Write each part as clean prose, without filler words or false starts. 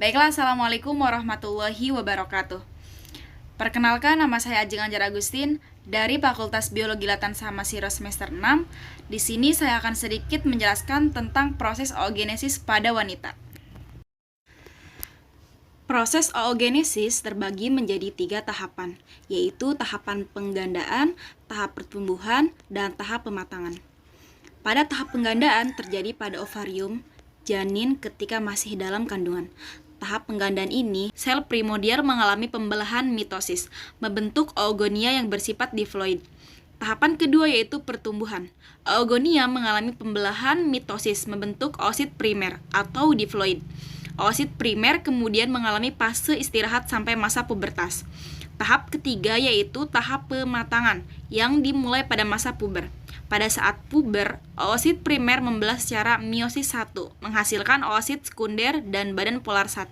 Baiklah, Assalamualaikum warahmatullahi wabarakatuh. Perkenalkan, nama saya Ajeng Anjar Agustin dari Fakultas Biologi Latan Samasiro semester 6. Di sini saya akan sedikit menjelaskan tentang proses oogenesis pada wanita. Proses oogenesis terbagi menjadi 3 tahapan, yaitu tahapan penggandaan, tahap pertumbuhan, dan tahap pematangan. Pada tahap penggandaan terjadi pada ovarium janin ketika masih dalam kandungan. Tahap penggandaan ini, sel primordial mengalami pembelahan mitosis, membentuk oogonia yang bersifat diploid. Tahapan kedua yaitu pertumbuhan. Oogonia mengalami pembelahan mitosis, membentuk oosit primer atau diploid. Oosit primer kemudian mengalami fase istirahat sampai masa pubertas. Tahap ketiga yaitu tahap pematangan yang dimulai pada masa puber. Pada saat puber, oosit primer membelah secara meiosis 1, menghasilkan oosit sekunder dan badan polar 1.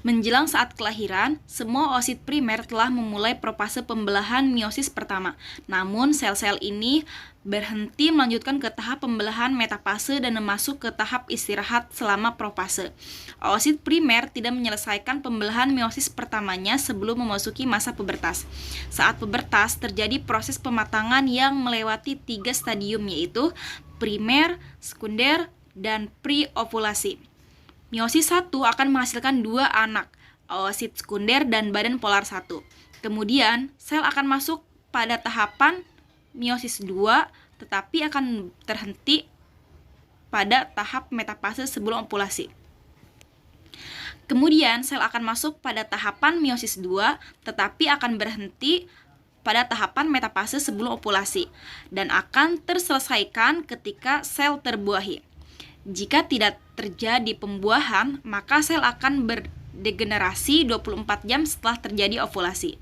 Menjelang saat kelahiran, semua oosit primer telah memulai profase pembelahan meiosis pertama. Namun, sel-sel ini berhenti melanjutkan ke tahap pembelahan metafase dan masuk ke tahap istirahat selama profase. Oosit primer tidak menyelesaikan pembelahan meiosis pertamanya sebelum memasuki masa pubertas. Saat pubertas, terjadi proses pematangan yang melewati 3 stadium yaitu primer, sekunder, dan pre-ovulasi. Meiosis 1 akan menghasilkan 2 anak, oosit sekunder dan badan polar 1. Kemudian, sel akan masuk pada tahapan meiosis 2, tetapi akan terhenti pada tahap metafase sebelum ovulasi. Kemudian, sel akan masuk pada tahapan meiosis 2, tetapi akan berhenti pada tahapan metafase sebelum ovulasi, dan akan terselesaikan ketika sel terbuahi. Jika tidak terjadi pembuahan, maka sel akan berdegenerasi 24 jam setelah terjadi ovulasi.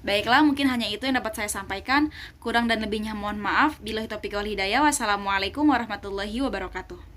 Baiklah, mungkin hanya itu yang dapat saya sampaikan. Kurang dan lebihnya mohon maaf. Billahi taufiq wal hidayah. Wassalamualaikum warahmatullahi wabarakatuh.